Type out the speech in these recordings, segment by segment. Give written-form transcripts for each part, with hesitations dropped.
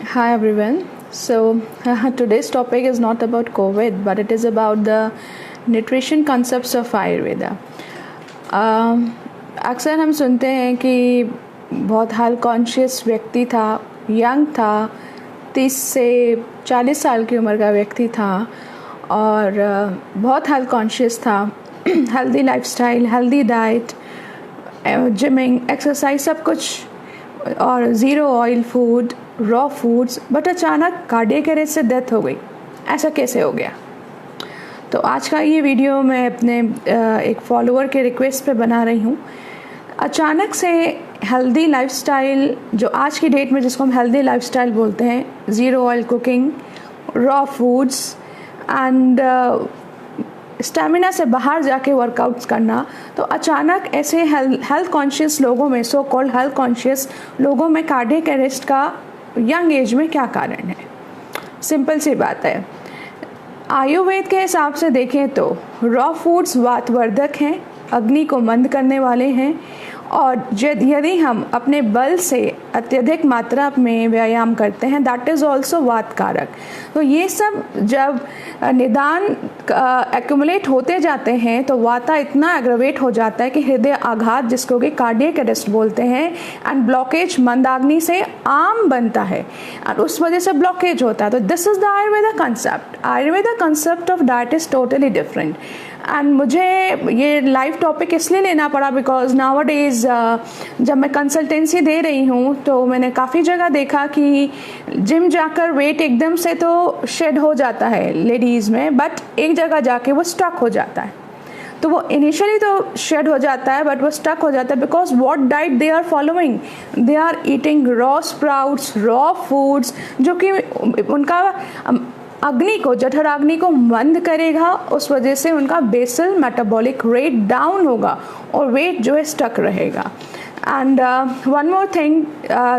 Hi everyone. Today's topic is not about COVID, but it is about the nutrition concepts of Ayurveda. अक्सर हम सुनते हैं कि बहुत हेल्थ कॉन्शियस व्यक्ति था, यंग था, 30 से 40 साल की उम्र का व्यक्ति था और बहुत हेल्थ कॉन्शियस था, healthy lifestyle, healthy diet, gymming, exercise सब कुछ और zero oil food, raw foods, but अचानक कार्डियक अरेस्ट से डेथ हो गई। ऐसा कैसे हो गया? तो आज का ये वीडियो मैं अपने एक फॉलोअर के रिक्वेस्ट पे बना रही हूँ। अचानक से हेल्दी लाइफस्टाइल, जो आज की डेट में जिसको हम हेल्दी लाइफस्टाइल बोलते हैं, zero oil cooking, raw foods and stamina से बाहर जाके वर्कआउट्स करना, तो अचानक ऐसे हेल्थ कॉन्शियस लोगों में, सो कॉल्ड हेल्थ कॉन्शियस लोगों में कार्डियक अरेस्ट का यंग एज में क्या कारण है? सिंपल सी बात है। आयुर्वेद के हिसाब से देखें तो रॉ फूड्स वातवर्धक हैं, अग्नि को मंद करने वाले हैं, और यदि हम अपने बल से अत्यधिक मात्रा में व्यायाम करते हैं, दैट इज़ ऑल्सो वात कारक। तो ये सब जब निदान एक्यूमुलेट होते जाते हैं तो वाता इतना एग्रवेट हो जाता है कि हृदय आघात, जिसको कि कार्डियक अरेस्ट बोलते हैं, एंड ब्लॉकेज मंदाग्नि से आम बनता है और उस वजह से ब्लॉकेज होता है। तो this is the Ayurveda concept. Ayurveda concept of diet is totally different. And मुझे ये लाइव टॉपिक इसलिए लेना पड़ा बिकॉज नाउ डेज जब मैं कंसल्टेंसी दे रही हूँ तो मैंने काफ़ी जगह देखा कि जिम जाकर वेट एकदम से तो शेड हो जाता है लेडीज़ में, बट एक जगह जाके वो स्टक हो जाता है। तो वो इनिशियली तो शेड हो जाता है बट वो स्टक हो जाता है because what diet they are following, they are eating raw sprouts, raw foods, जो कि उनका अग्नि को, जठराग्नि को मंद करेगा। उस वजह से उनका बेसल मेटाबॉलिक रेट डाउन होगा और वेट जो है स्टक रहेगा। एंड वन मोर थिंग,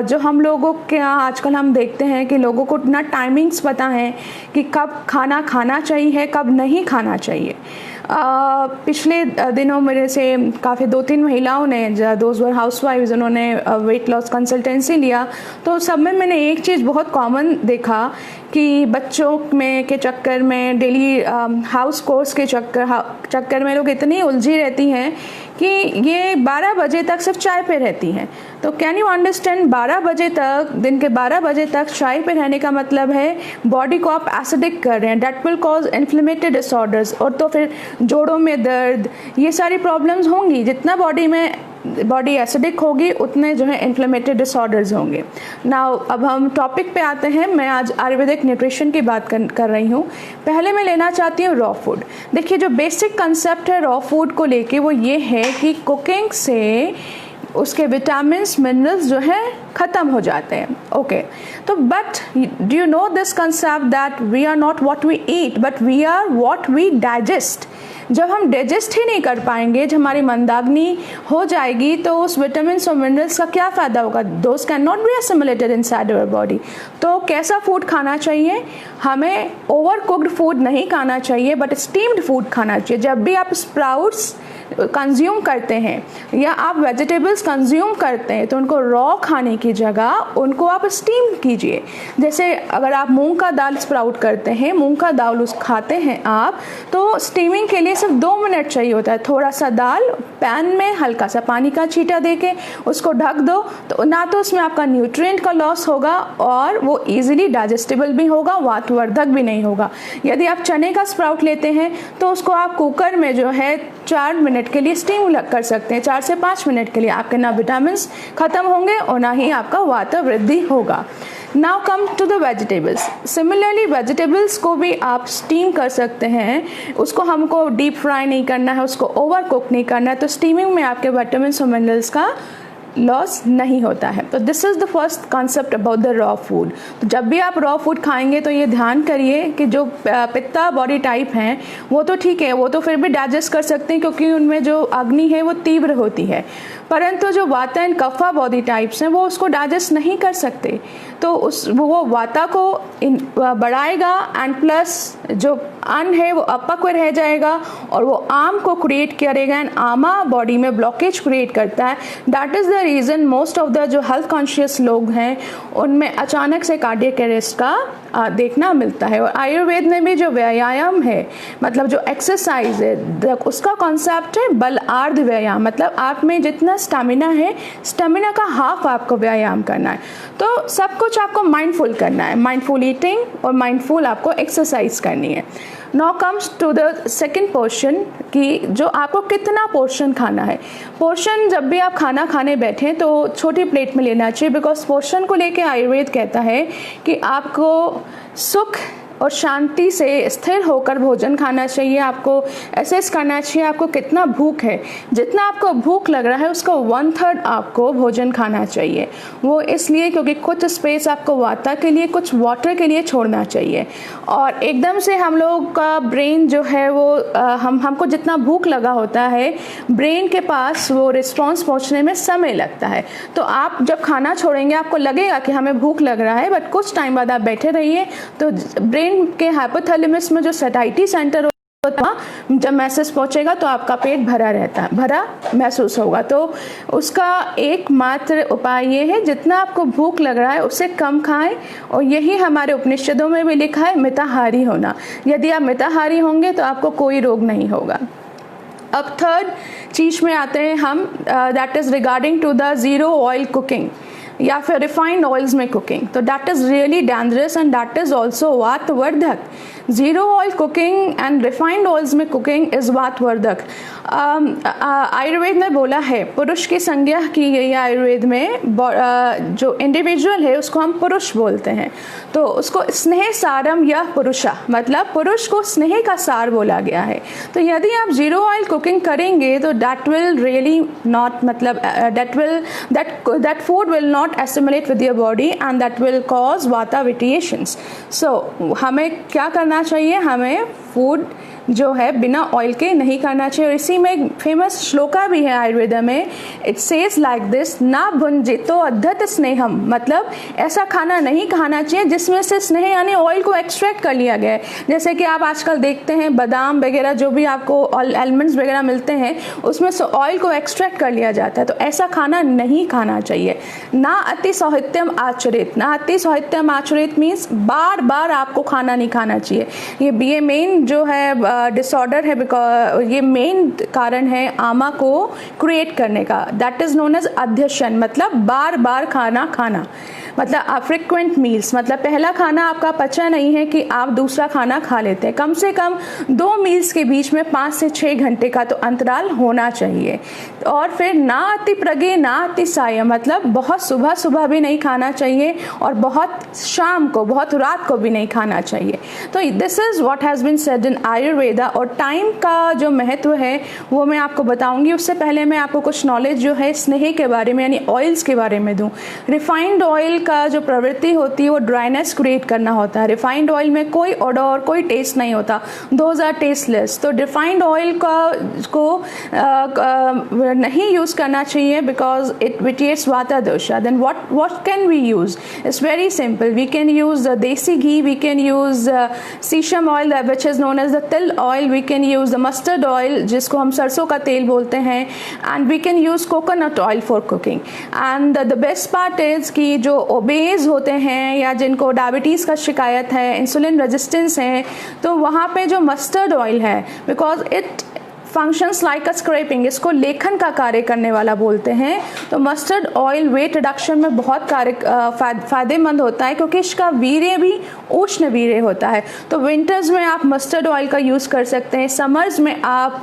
जो हम लोगों के यहाँ आजकल हम देखते हैं कि लोगों को इतना टाइमिंग्स पता है कि कब खाना खाना चाहिए, कब नहीं खाना चाहिए। पिछले दिनों मेरे से काफ़ी 2-3 महिलाओं ने, दोज वर हाउसवाइव्स, उन्होंने वेट लॉस कंसल्टेंसी लिया, तो सब में मैंने एक चीज़ बहुत कॉमन देखा कि बच्चों में के चक्कर में, डेली हाउस कोर्स के चक्कर में लोग इतनी उलझी रहती हैं कि ये 12 बजे तक सिर्फ चाय पे रहती हैं। तो कैन यू अंडरस्टैंड, 12 बजे तक, दिन के 12 बजे तक चाय पे रहने का मतलब है बॉडी को आप एसिडिक कर रहे हैं, that will cause inflammatory disorders, और तो फिर जोड़ों में दर्द, ये सारी प्रॉब्लम्स होंगी। जितना बॉडी एसिडिक होगी उतने जो है इन्फ्लेमेटरी डिसऑर्डर्स होंगे। नाउ अब हम टॉपिक पे आते हैं। मैं आज आयुर्वेदिक न्यूट्रिशन की बात कर रही हूँ। पहले मैं लेना चाहती हूँ रॉ फूड। देखिए, जो बेसिक कंसेप्ट है रॉ फूड को लेके वो ये है कि कुकिंग से उसके विटामिन्स, मिनरल्स जो है ख़त्म हो जाते हैं। ओके, तो but do you know this concept that we are not what we eat but we are what we digest. जब हम डाइजेस्ट ही नहीं कर पाएंगे, जब हमारी मंदाग्नि हो जाएगी, तो उस विटामिन्स और मिनरल्स का क्या फ़ायदा होगा? Those can not be assimilated inside our body. तो कैसा फूड खाना चाहिए? हमें ओवर कुक्ड फूड नहीं खाना चाहिए बट स्टीम्ड फूड खाना चाहिए। जब भी आप स्प्राउट्स कंज्यूम करते हैं या आप वेजिटेबल्स कंज्यूम करते हैं तो उनको रॉ खाने की जगह उनको आप स्टीम कीजिए। जैसे अगर आप मूंग का दाल स्प्राउट करते हैं, मूंग का दाल खाते हैं आप, तो स्टीमिंग के लिए सिर्फ 2 मिनट चाहिए होता है। थोड़ा सा दाल पैन में हल्का सा पानी का छींटा देके उसको ढक दो, तो ना तो उसमें आपका न्यूट्रिएंट का लॉस होगा और वो इजीली डाइजेस्टेबल भी होगा, वातवर्धक भी नहीं होगा। यदि आप चने का स्प्राउट लेते हैं तो उसको आप कुकर में जो है 4 मिनट के लिए स्टीम कर सकते हैं, 4 से 5 मिनट के लिए। आपके ना विटामिन्स खत्म होंगे और ना ही आपका वात वृद्धि होगा। Now come to the vegetables. Similarly vegetables को भी आप स्टीम कर सकते हैं। उसको हमको डीप फ्राई नहीं करना है, उसको ओवर कुक नहीं करना है, तो स्टीमिंग में आपके विटामिन्स और मिनरल्स का लॉस नहीं होता है। तो this is the first concept about the raw food. तो जब भी आप रॉ फूड खाएंगे तो ये ध्यान करिए कि जो पित्ता बॉडी टाइप हैं वो तो ठीक है, वो तो फिर भी डाइजेस्ट कर सकते हैं क्योंकि उनमें जो अग्नि है वो तीव्र होती है, परंतु जो वाता एंड कफा बॉडी टाइप्स हैं वो उसको डाइजेस्ट नहीं कर सकते, तो वो वाता को बढ़ाएगा एंड प्लस जो अन्न है वो अपक्व रह जाएगा और वो आम को क्रिएट करेगा एंड आमा बॉडी में ब्लॉकेज क्रिएट करता है। That is the reason most of the जो हेल्थ कॉन्शियस लोग हैं उनमें अचानक से कार्डियक अरेस्ट का देखना मिलता है। और आयुर्वेद में भी जो व्यायाम है, मतलब जो एक्सरसाइज है, उसका कॉन्सेप्ट है बल आर्ध व्यायाम, मतलब आप में जितना स्टेमिना है, स्टेमिना का हाफ आपको व्यायाम करना है। तो सब कुछ आपको माइंडफुल करना है, माइंडफुल ईटिंग और माइंडफुल आपको एक्सरसाइज करनी है। Now comes to the second portion कि जो आपको कितना पोर्शन खाना है। पोर्शन जब भी आप खाना खाने बैठें तो छोटी प्लेट में लेना चाहिए, बिकॉज पोर्शन को लेके आयुर्वेद कहता है कि आपको सुख और शांति से स्थिर होकर भोजन खाना चाहिए। आपको असेस करना चाहिए आपको कितना भूख है, जितना आपको भूख लग रहा है उसका 1/3 आपको भोजन खाना चाहिए। वो इसलिए क्योंकि कुछ स्पेस आपको वाता के लिए, कुछ वाटर के लिए छोड़ना चाहिए। और एकदम से हम लोग का ब्रेन जो है वो हमको जितना भूख लगा होता है, ब्रेन के पास वो रिस्पॉन्स पहुँचने में समय लगता है। तो आप जब खाना छोड़ेंगे आपको लगेगा कि हमें भूख लग रहा है, बट कुछ टाइम बाद आप बैठे रहिए तो ब्रेन के हाइपोथैलेमस में जो सैटिस्फैक्टरी सेंटर होता है, जब मैसेज पहुंचेगा तो आपका पेट भरा महसूस होगा। तो उसका एकमात्र उपाय ये है जितना आपको भूख लग रहा है उससे कम खाएं, और यही हमारे उपनिषदों में भी लिखा है मिताहारी होना। यदि आप मिताहारी होंगे तो आपको कोई रोग नहीं होगा। अब थर्ड चीज़ में आते हैं हम, that is regarding to the zero oil cooking या फिर रिफाइंड ऑयल्स में कुकिंग। तो that is really dangerous and that is also वातवर्धक। Zero oil cooking and refined oils में कुकिंग इज़ वातवर्धक। आयुर्वेद में बोला है, पुरुष की संज्ञा की गई है आयुर्वेद में। जो इंडिविजुअल है उसको हम पुरुष बोलते हैं, तो उसको स्नेह सारम या पुरुषा, मतलब पुरुष को स्नेह का सार बोला गया है। तो यदि आप ज़ीरो ऑयल कुकिंग करेंगे तो दैट विल रियली नॉट, मतलब that food will not assimilate with your body and that will cause वाता वेरिएशंस। सो हमें क्या करना चाहिए, हमें फूड जो है बिना ऑयल के नहीं खाना चाहिए। और इसी में एक फेमस श्लोका भी है आयुर्वेद में, इट सेज लाइक दिस, ना भुंजितो अद्धत स्नेहम, मतलब ऐसा खाना नहीं खाना चाहिए जिसमें से स्नेह यानी ऑयल को एक्सट्रैक्ट कर लिया गया है। जैसे कि आप आजकल देखते हैं बादाम वगैरह जो भी आपको एलिमेंट्स वगैरह मिलते हैं उसमें से ऑयल को एक्सट्रैक्ट कर लिया जाता है, तो ऐसा खाना नहीं खाना चाहिए। ना अति साहित्यम आचरित, ना अति साहित्यम आचरित मीन्स बार बार आपको खाना नहीं खाना चाहिए। ये मेन जो है डिसऑर्डर है, बिकॉज ये मेन कारण है आमा को क्रिएट करने का। दैट इज नोन एज अध्यशन, मतलब बार बार खाना, मतलब फ्रिक्वेंट मील्स, मतलब पहला खाना आपका पचा नहीं है कि आप दूसरा खाना खा लेते हैं। कम से कम 2 मील्स के बीच में 5 से 6 घंटे का तो अंतराल होना चाहिए। और फिर ना अति प्रगे ना अति साय, मतलब बहुत सुबह भी नहीं खाना चाहिए और बहुत शाम को, बहुत रात को भी नहीं खाना चाहिए। तो this is what has been said in Ayurveda. और टाइम का जो महत्व है वो मैं आपको बताऊंगी। उससे पहले मैं आपको कुछ नॉलेज जो है स्नेह के बारे में यानी ऑयल्स के बारे में दूं। रिफाइंड ऑयल का जो प्रवृत्ति होती है वो ड्राइनेस क्रिएट करना होता है। रिफाइंड ऑयल में कोई ऑडर, कोई टेस्ट नहीं होता, दोज आर टेस्टलेस। तो रिफाइंड ऑयल को नहीं यूज़ करना चाहिए because it vitiates vata dosha. Then what can we use? It's very simple. We can use desi ghee, we can use sesame oil which is known as the til oil, we can use the mustard oil जिसको हम सरसों का तेल बोलते हैं, and we can use coconut oil for cooking. And the best part is कि जो obeys होते हैं या जिनको डायबिटीज़ का शिकायत है, इंसुलिन रेजिस्टेंस है, तो वहाँ पे जो मस्टर्ड ऑयल है, because it functions like a scraping, इसको लेखन का कार्य करने वाला बोलते हैं। तो मस्टर्ड ऑयल वेट रिडक्शन में बहुत फ़ायदेमंद होता है क्योंकि इसका वीर्य भी उष्ण वीर्य होता है। तो विंटर्स में आप मस्टर्ड ऑयल का यूज़ कर सकते हैं, समर्स में आप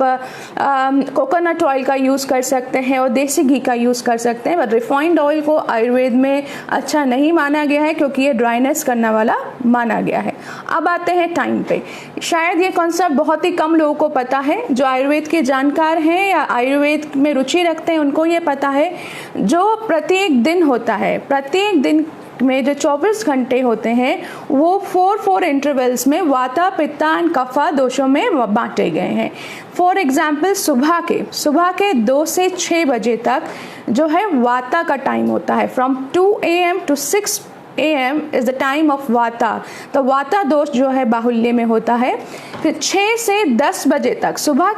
कोकोनट ऑयल का यूज़ कर सकते हैं और देसी घी का यूज़ कर सकते हैं। बट रिफाइंड ऑयल को आयुर्वेद में अच्छा नहीं माना गया है क्योंकि ये ड्राइनेस करने वाला माना गया है। अब आते हैं टाइम पे। शायद ये कॉन्सेप्ट बहुत ही कम लोगों को पता है। जो आयुर्वेद के जानकार हैं या आयुर्वेद में रुचि रखते हैं उनको ये पता है। जो प्रत्येक दिन होता है, प्रत्येक दिन में जो 24 घंटे होते हैं वो 4 इंटरवल्स में वाता, पित्ता एंड कफा दोषों में बांटे गए हैं। फॉर एग्जाम्पल सुबह के 2 से 6 बजे तक जो है वाता का टाइम होता है। From 2 AM to 6 AM is the time of वाता। तो वाता दोष जो है बाहुल्य में होता है। फिर 6 से 10 बजे तक, सुबह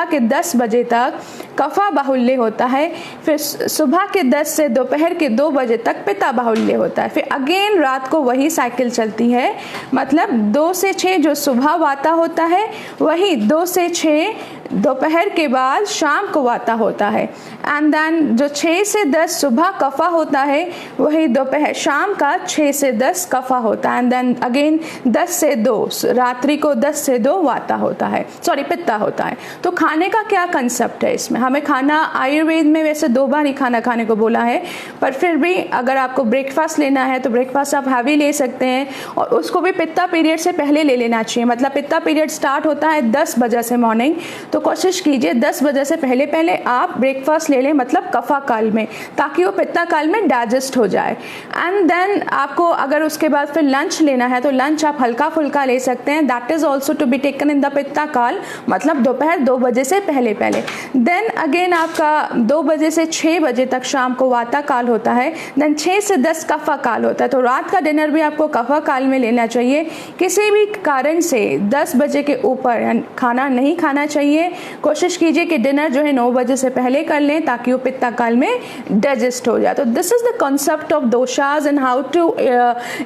के 10 बजे तक कफा बाहुल्य होता है। फिर सुबह के 10 से दोपहर के 2 बजे तक पित्ता बाहुल्य होता है। फिर अगेन रात को वही साइकिल चलती है, मतलब 2 से 6 जो सुबह वाता होता है, वही 2 से 6 दोपहर के बाद शाम को वाता होता है। एंड देन जो 6 से 10 सुबह कफा होता है, वही दोपहर शाम का 6 से 10 कफा होता है। एंड देन अगेन 10 से 2 रात्रि को 10 से 2 वाता होता है, पित्ता होता है। तो खाने का क्या कंसेप्ट है इसमें? हमें खाना, आयुर्वेद में वैसे 2 बार ही खाना खाने को बोला है, पर फिर भी अगर आपको ब्रेकफास्ट लेना है तो ब्रेकफास्ट आप हैवी ले सकते हैं, और उसको भी पित्ता पीरियड से पहले ले लेना चाहिए। मतलब पित्ता पीरियड स्टार्ट होता है 10 बजे से मॉर्निंग, तो कोशिश कीजिए 10 बजे से पहले आप ब्रेकफास्ट ले लें, मतलब कफा काल में, ताकि वो पित्ता काल में डाइजेस्ट हो जाए। एंड देन आपको अगर उसके बाद फिर लंच लेना है तो लंच आप हल्का फुल्का ले सकते हैं। That is also to be taken in the pitta kaal, मतलब दोपहर 2 बजे से पहले। देन अगेन आपका 2 बजे से 6 बजे तक शाम को वाता काल होता है। देन 6 से 10 कफा काल होता है। तो रात का डिनर भी आपको कफा काल में लेना चाहिए। किसी भी कारण से 10 बजे के ऊपर खाना नहीं खाना चाहिए। कोशिश कीजिए कि डिनर जो है 9 बजे से पहले कर लें, ताकि वो पित्ता काल में डाइजेस्ट हो जाए। तो this is the concept of doshas and how to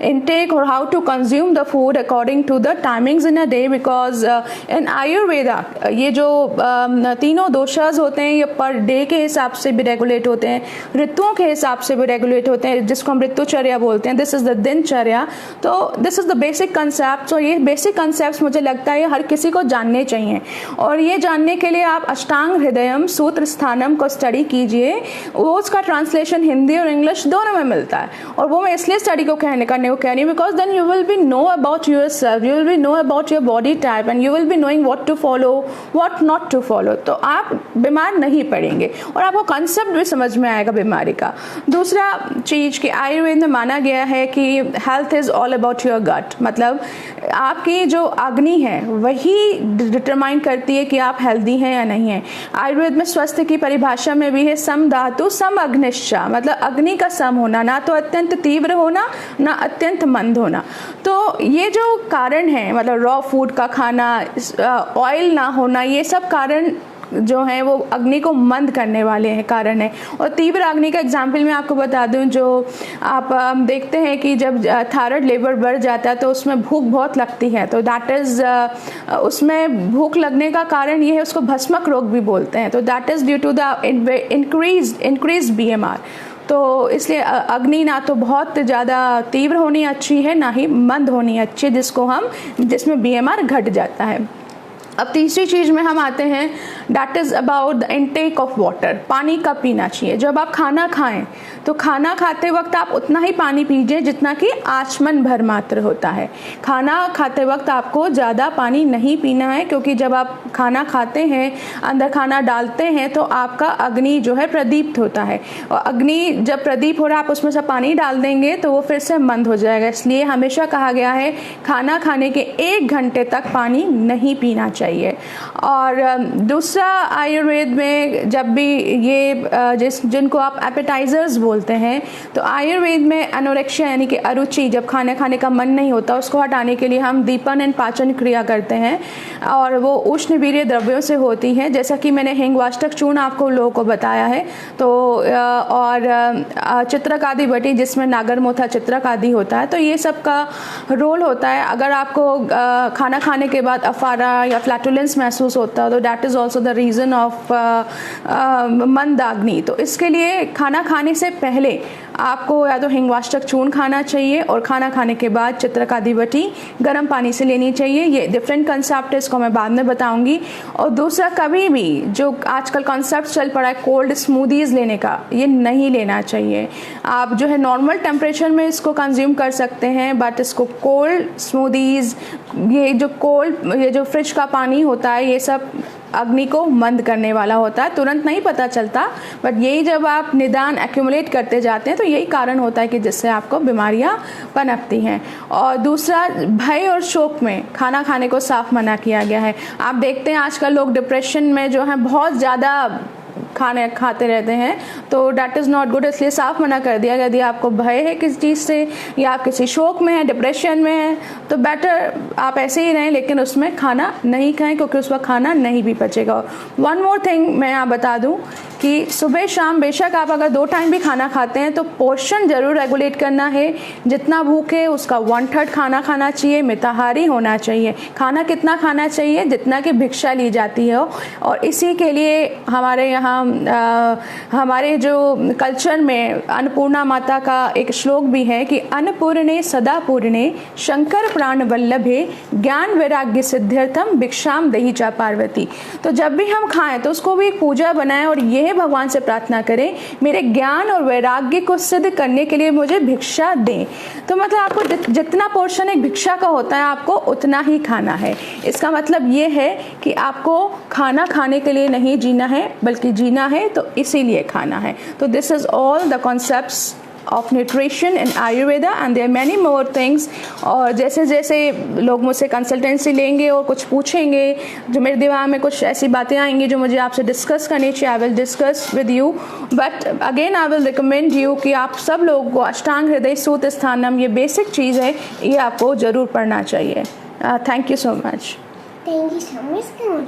intake or how to consume the food according to the timings in a day, because in Ayurveda ये जो तीनों दोषाज होते हैं ये पर डे के हिसाब से भी रेगुलेट होते हैं, ऋतुओं के हिसाब से भी रेगुलेट होते हैं, जिसको हम ऋतुचर्या बोलते हैं। दिस इज द दिनचर्या। तो this is the basic concept. तो ये बेसिक कंसेप्ट मुझे लगता है हर किसी को जानने चाहिए, और ये जानने के लिए आप अष्टांग हृदयम सूत्र स्थानम को स्टडी कीजिए। वो उसका ट्रांसलेशन हिंदी और इंग्लिश दोनों में मिलता है, और वो मैं इसलिए स्टडी को करने को कह रही हूँ because then you will be know about yourself, you will be know about your body type, and you will be knowing what to follow, what not to follow. तो आप बीमार नहीं पड़ेंगे, और आपको कंसेप्ट भी समझ में आएगा बीमारी का। दूसरा चीज कि आयुर्वेद में माना गया है कि health is all about your gut, मतलब आपकी जो अग्नि है वही डिटरमाइन करती है कि आप हेल्दी हैं या नहीं है। आयुर्वेद में स्वास्थ्य की परिभाषा में भी है सम धातु सम अग्निश्चा, मतलब अग्नि का सम होना, ना तो अत्यंत तीव्र होना ना अत्यंत मंद होना। तो ये जो कारण है, मतलब रॉ फूड का खाना, ऑयल ना होना, ये सब कारण जो है वो अग्नि को मंद करने वाले हैं कारण है। और तीव्र अग्नि का एग्जाम्पल मैं आपको बता दूं, जो आप देखते हैं कि जब थायराइड लेवल बढ़ जाता है तो उसमें भूख बहुत लगती है, तो दैट इज़ उसमें भूख लगने का कारण ये है, उसको भस्मक रोग भी बोलते हैं। तो that is due to the increase BMR। तो इसलिए अग्नि ना तो बहुत ज़्यादा तीव्र होनी अच्छी है, ना ही मंद होनी अच्छी है, जिसमें BMR घट जाता है। अब तीसरी चीज़ में हम आते हैं, that is about the intake of water. पानी कब पीना चाहिए? जब आप खाना खाएं तो खाना खाते वक्त आप उतना ही पानी पीजिए जितना कि आचमन भर मात्र होता है। खाना खाते वक्त आपको ज़्यादा पानी नहीं पीना है, क्योंकि जब आप खाना खाते हैं, अंदर खाना डालते हैं, तो आपका अग्नि जो है प्रदीप्त होता है, और अग्नि जब प्रदीप हो रहा है आप उसमें से पानी डाल देंगे तो वो फिर से मंद हो जाएगा। इसलिए हमेशा कहा गया है खाना खाने के 1 घंटे तक पानी नहीं पीना चाहिए। और दूसरा, आयुर्वेद में जब भी ये जिनको आप एपेटाइजर्स बोलते हैं, तो आयुर्वेद में एनोरेक्सिया यानी कि अरुचि, जब खाना खाने का मन नहीं होता, उसको हटाने के लिए हम दीपन एंड पाचन क्रिया करते हैं, और वो उष्ण वीर्य द्रव्यों से होती है, जैसा कि मैंने हिंगवाष्टक चूर्ण आपको लोगों को बताया है। तो और चित्रक आदि बटी, जिसमें नागरमोथा चित्रक आदि होता है, तो ये सब का रोल होता है। अगर आपको खाना खाने के बाद अफारा या फ्लैटुलेंस महसूस होता है तो that is also the reason of mandagni. तो इसके लिए खाना खाने से पहले आपको या तो हिंगवाष्टक चूर्ण खाना चाहिए, और खाना खाने के बाद चित्रकादि बटी गर्म पानी से लेनी चाहिए। ये डिफरेंट कंसेप्ट है, इसको मैं बाद में बताऊंगी। और दूसरा, कभी भी जो आजकल कॉन्सेप्ट चल पड़ा है कोल्ड स्मूदीज़ लेने का, ये नहीं लेना चाहिए। आप जो है नॉर्मल टेम्परेचर में इसको कंज्यूम कर सकते हैं, बट इसको कोल्ड स्मूदीज़, ये जो फ्रिज का पानी होता है, ये सब अग्नि को मंद करने वाला होता है। तुरंत नहीं पता चलता, बट यही जब आप निदान एक्यूमुलेट करते जाते हैं तो यही कारण होता है कि जिससे आपको बीमारियां पनपती हैं। और दूसरा, भय और शोक में खाना खाने को साफ मना किया गया है। आप देखते हैं आजकल लोग डिप्रेशन में जो है बहुत ज़्यादा खाने खाते रहते हैं, तो डैट इज़ नॉट गुड, इसलिए साफ मना कर दिया। यदि आपको भय है किसी चीज़ से या आप किसी शोक में हैं, डिप्रेशन में हैं, तो बेटर आप ऐसे ही रहें, लेकिन उसमें खाना नहीं खाएं क्योंकि उस वक्त खाना नहीं भी पचेगा। वन मोर थिंग मैं यहाँ बता दूँ कि सुबह शाम बेशक आप अगर 2 टाइम भी खाना खाते हैं तो पोर्शन ज़रूर रेगुलेट करना है। जितना भूख है उसका 1/3 खाना खाना चाहिए, मिताहारी होना चाहिए। खाना कितना खाना चाहिए? जितना कि भिक्षा ली जाती है। और इसी के लिए हमारे यहाँ हमारे जो कल्चर में अन्नपूर्णा माता का एक श्लोक भी है कि अन्नपूर्णे सदा पूर्णे शंकर प्राण वल्लभे ज्ञान वैराग्य सिद्ध्यर्थम भिक्षाम देहि चा पार्वती। तो जब भी हम खाएं तो उसको भी एक पूजा बनाएं और यह भगवान से प्रार्थना करें, मेरे ज्ञान और वैराग्य को सिद्ध करने के लिए मुझे भिक्षा दें। तो मतलब आपको जितना पोर्शन एक भिक्षा का होता है आपको उतना ही खाना है। इसका मतलब ये है कि आपको खाना खाने के लिए नहीं जीना है, बल्कि जीना है तो इसीलिए खाना है। तो this is all the concepts of nutrition in Ayurveda and there many more things. और जैसे जैसे लोग मुझसे कंसल्टेंसी लेंगे और कुछ पूछेंगे, जो मेरे दिमाग में कुछ ऐसी बातें आएंगी जो मुझे आपसे डिस्कस करनी चाहिए, I will discuss with you. But again I will recommend you कि आप सब लोगों को अष्टांग हृदय सूत्र स्थानम, ये बेसिक चीज़ है, ये आपको ज़रूर पढ़ना चाहिए। Thank you so much. Thank you so much.